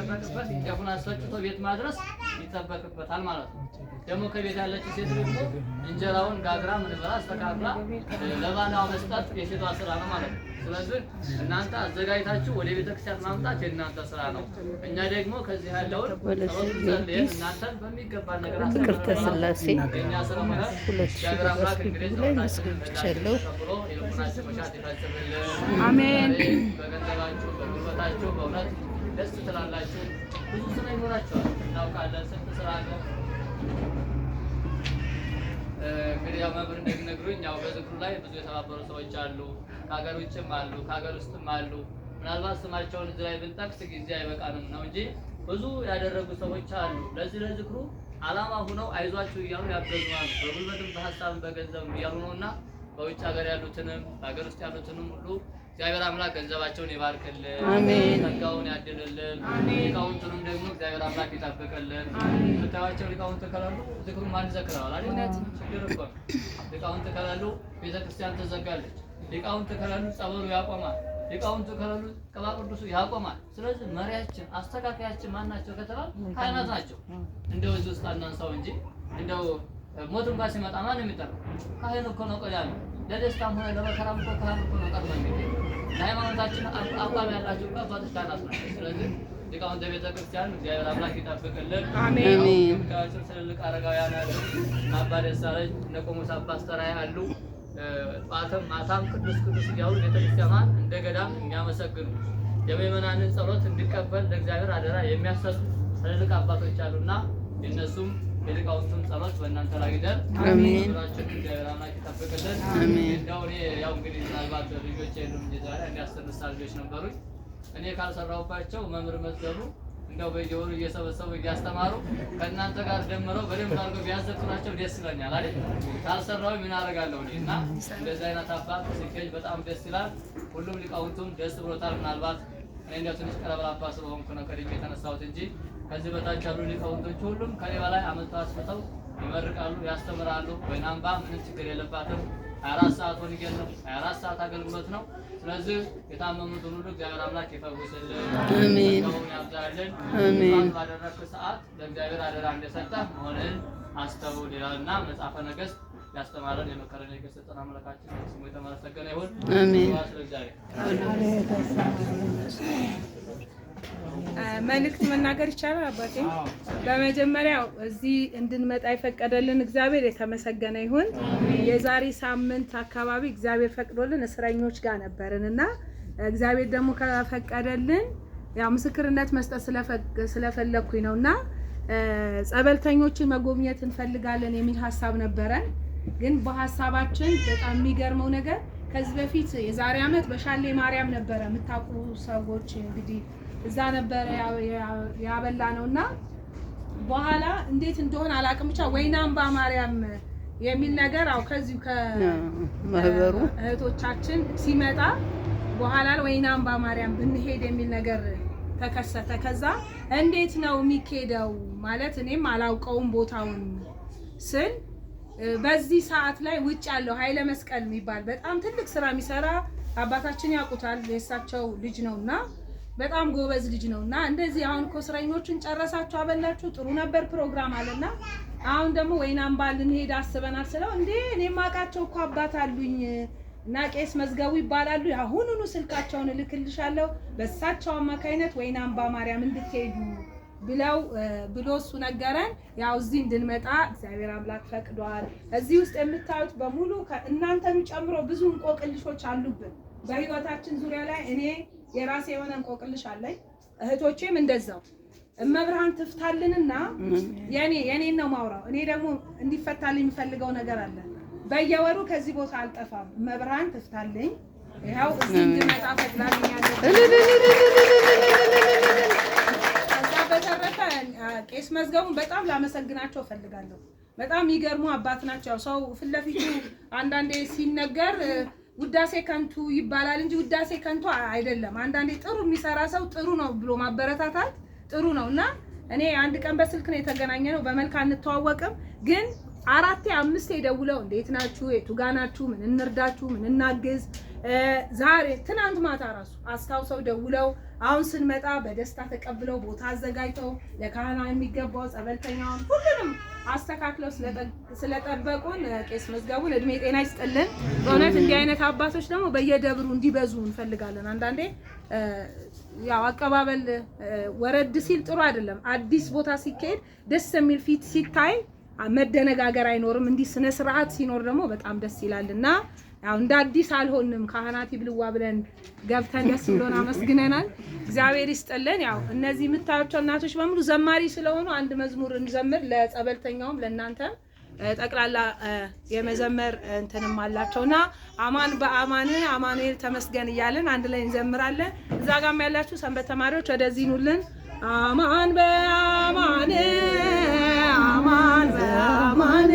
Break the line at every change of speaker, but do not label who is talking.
ሳይጠበቅበት ጤፉን አስፈጭቶ ቤት ማድረስ ይጠበቅበታል ማለት ነው። ደግሞ ከቤት ያለች ሴት ደግሞ እንጀራውን ጋግራ ምን ብላ አስተካክላ ለባሏ መስጠት የሴቷ ስራ ነው ማለት ነው። ስለዚህ እናንተ አዘጋጅታችሁ ወደ ቤተክርስቲያን ማምጣት የእናንተ ስራ ነው። እኛ ደግሞ ከዚህ ያለውን ጸሎትን እናንተን በሚገባ ነገር
አስተካክላችሁ
እኛ ስለሆነ እግዚአብሔር አምላክ እንግዲህ
ጸሎታችንን
ተብሎ የልቡናችሁ መሻት ይፈጽምልን።
አሜን።
በገንዘባችሁ በጉልበታችሁ በእውነት ደስ ትላላችሁ። ብዙ ስራ ይኖራችኋል እናውቃለን። ስንት ስራ አለ። እንግዲህ ያው መምህር እንደሚነግሩኝ ያው በዝክሩ ላይ ብዙ የተባበሩ ሰዎች አሉ። ከሀገር ውጭም አሉ፣ ከሀገር ውስጥም አሉ። ምናልባት ስማቸውን እዚህ ላይ ብንጠቅስ ጊዜ አይበቃንም ነው እንጂ ብዙ ያደረጉ ሰዎች አሉ። ለዝክሩ ዓላማ ሆነው አይዟችሁ እያሉ ያገዙናል። በጉልበትም በሀሳብም በገንዘብም እያሉ ነውና በውጭ ሀገር ያሉትንም በሀገር ውስጥ ያሉትንም ሁሉ እግዚአብሔር አምላክ ገንዘባቸውን ይባርክልን፣ ጸጋውን ያድልልን። ሊቃውንቱንም ደግሞ እግዚአብሔር አምላክ ይጠብቅልን። የምታዩዋቸው ሊቃውንት ከሌሉ ዝክሩ ማን ይዘክረዋል አይደል? ችግር እኮ ነው። ሊቃውንት ከሌሉ ቤተክርስቲያን ትዘጋለች። ሊቃውንት ከሌሉ ጸበሉ ያቆማል። ሊቃውንት ከሌሉ ቅባ ቅዱሱ ያቆማል። ስለዚህ መሪያችን አስተካካያችን ማን ናቸው ከተባለ ካህናት ናቸው። እንደው እዚህ ውስጥ አናንሳው እንጂ እንደው ሞት እንኳን ሲመጣ ማን ነው የሚጠራው? ካህን እኮ ነው ቀዳሚ። ለደስታም ሆነ ለመከራም እኮ ካህን እኮ ነው ቀድሞ የሚገኝ። ለሃይማኖታችን አቋም ያላቸው አባቶች ካህናት ናቸው። ስለዚህ ሊቃውንተ ቤተክርስቲያን እግዚአብሔር አምላክ ይጠብቅልን።
አሜን።
ከአጭር ትልልቅ አረጋውያን አሉ። አባ ደሳለኝ እነ ቆሞስ አባ አስተራይ አሉ። ጧትም ማታም ቅዱስ ቅዱስ እያሉ ቤተክርስቲያኗን እንደ ገዳም የሚያመሰግኑ የምእመናንን ጸሎት እንዲቀበል ለእግዚአብሔር አደራ የሚያሰጡ ትልልቅ አባቶች አሉና የእነሱም የሊቃውንቱን ጸሎት በእናንተ ላይ ይደር። አሜን። ኑራችን እግዚአብሔር አምላክ ይጠብቅልን። አሜን። እንደው እኔ ያው እንግዲህ ምናልባት ልጆች የሉም እንጂ ዛሬ እንዲያስተነሳ ልጆች ነበሩኝ። እኔ ካልሰራሁባቸው መምህር መዝገቡ እንደው በየወሩ እየሰበሰቡ እያስተማሩ ከእናንተ ጋር ደምረው በደንብ አድርገው ቢያዘክሯቸው ደስ ይለኛል አይደል? ካልሰራሁ ምን አደርጋለሁ እኔ እና እንደዚህ አይነት አባት ሲገኝ በጣም ደስ ይላል። ሁሉም ሊቃውንቱም ደስ ብሎታል። ምናልባት እኔ እንደው ትንሽ ቀለበላባ ስለሆንኩ ነው ከድሜ የተነሳሁት እንጂ ከዚህ በታች ያሉ ሊቃውንቶች ሁሉም ከኔ በላይ አመጣው አስፍተው ይመርቃሉ፣ ያስተምራሉ። ወይናምባ ምንም ችግር የለባትም። 24 ሰዓት ወንጌል ነው፣ 24 ሰዓት አገልግሎት ነው። ስለዚህ የታመሙትን ሁሉ እግዚአብሔር አምላክ ይፈውስልን፣
አሜን፣
ያብዛልን።
አሜን።
ባደረክ ሰዓት ለእግዚአብሔር አደራ እንደሰጠ መሆንን አስተውል ይላልና መጽሐፈ ነገሥት ያስተማረን የመከረን የገሰጸን አምላካችን ስሙ የተመሰገነ ይሁን።
አሜን።
መልእክት መናገር ይቻላል አባቴ? በመጀመሪያ እዚህ እንድንመጣ የፈቀደልን እግዚአብሔር የተመሰገነ ይሁን። የዛሬ ሳምንት አካባቢ እግዚአብሔር ፈቅዶልን እስረኞች ጋር ነበርንና እግዚአብሔር ደግሞ ከፈቀደልን ያው ምስክርነት መስጠት ስለፈለኩኝ ነውና ጸበልተኞችን መጎብኘት እንፈልጋለን የሚል ሐሳብ ነበረን። ግን በሐሳባችን በጣም የሚገርመው ነገር ከዚህ በፊት የዛሬ ዓመት በሻሌ ማርያም ነበረ። የምታውቁ ሰዎች እንግዲህ እዛ ነበረ ያበላ ነውና በኋላ እንዴት እንደሆነ አላውቅም፣ ብቻ ወይናምባ ማርያም የሚል ነገር አው ከዚህ ከማህበሩ እህቶቻችን ሲመጣ በኋላ ወይናምባ ማርያም ብንሄድ የሚል ነገር ተከሰተ። ከዛ እንዴት ነው የሚኬደው ማለት እኔም አላውቀውም ቦታውን ስል በዚህ ሰዓት ላይ ውጭ ያለው ኃይለ መስቀል የሚባል በጣም ትልቅ ስራ የሚሰራ አባታችን ያውቁታል። የእሳቸው ልጅ ነውና በጣም ጎበዝ ልጅ ነውና እንደዚህ አሁን እኮ እስረኞችን ጨረሳችሁ አበላችሁ ጥሩ ነበር ፕሮግራም አለና አሁን ደግሞ ወይናምባ ልንሄድ አስበናል ስለው እንዴ እኔም አውቃቸው እኮ አባት አሉኝ እና ቄስ መዝገቡ ይባላሉ፣ አሁኑኑ ስልካቸውን እልክልሻለሁ በእሳቸው አማካይነት ወይናምባ ማርያም እንድትሄዱ ብሎ እሱ ነገረን። ያው እዚህ እንድንመጣ እግዚአብሔር አምላክ ፈቅዷል። እዚህ ውስጥ የምታዩት በሙሉ እናንተን ጨምሮ ብዙ እንቆቅልሾች አሉብን በህይወታችን ዙሪያ ላይ። እኔ የራሴ የሆነ እንቆቅልሽ አለኝ፣ እህቶቼም እንደዛው። እመብርሃን ትፍታልንና የኔን ነው ማውራው። እኔ ደግሞ እንዲፈታልኝ የምፈልገው ነገር አለ። በየወሩ ከዚህ ቦታ አልጠፋም። እመብርሃን ትፍታልኝ። ይሄው እዚህ እንድመጣ ፈቅዳልኛለች። በተረፈ ቄስ መዝገቡን በጣም ላመሰግናቸው ፈልጋለሁ። በጣም የሚገርሙ አባት ናቸው። ሰው ፊት ለፊቱ አንዳንዴ ሲነገር ውዳሴ ከንቱ ይባላል እንጂ ውዳሴ ከንቱ አይደለም። አንዳንዴ ጥሩ የሚሰራ ሰው ጥሩ ነው ብሎ ማበረታታት ጥሩ ነውና እኔ አንድ ቀን በስልክ ነው የተገናኘነው። በመልክ አንተዋወቅም፣ ግን 4 5 ደውለው እንዴት ናችሁ፣ የቱ ጋር ናችሁ፣ ምን እንርዳችሁ፣ ምን እናግዝ። ዛሬ ትናንት ማታ ራሱ አስታውሰው ደውለው አሁን ስንመጣ በደስታ ተቀብለው ቦታ አዘጋጅተው ለካህና የሚገባው ጸበልተኛውን ሁሉንም አስተካክለው ስለጠበቁን ቄስ መዝገቡን እድሜ ጤና ይስጥልን። በእውነት እንዲህ አይነት አባቶች ደግሞ በየደብሩ እንዲበዙ እንፈልጋለን። አንዳንዴ ያው አቀባበል ወረድ ሲል ጥሩ አይደለም። አዲስ ቦታ ሲካሄድ ደስ የሚል ፊት ሲታይ መደነጋገር አይኖርም። እንዲህ ስነ ስርዓት ሲኖር ደግሞ በጣም ደስ ይላልና ያው እንደ አዲስ አልሆንም። ካህናት ይብልዋ ብለን ገብተን ደስ ብሎን አመስግነናል። እግዚአብሔር ይስጥልን። ያው እነዚህ የምታዩቸው እናቶች በሙሉ ዘማሪ ስለሆኑ አንድ መዝሙር እንዘምር። ለጸበልተኛውም ለእናንተም ጠቅላላ የመዘመር እንትንም አላቸውና አማን በአማን አማኑኤል ተመስገን እያልን አንድ ላይ እንዘምራለን። እዛ ጋርም ያላችሁ ሰንበት ተማሪዎች ወደዚህ ኑልን። አማን በአማን አማን በአማን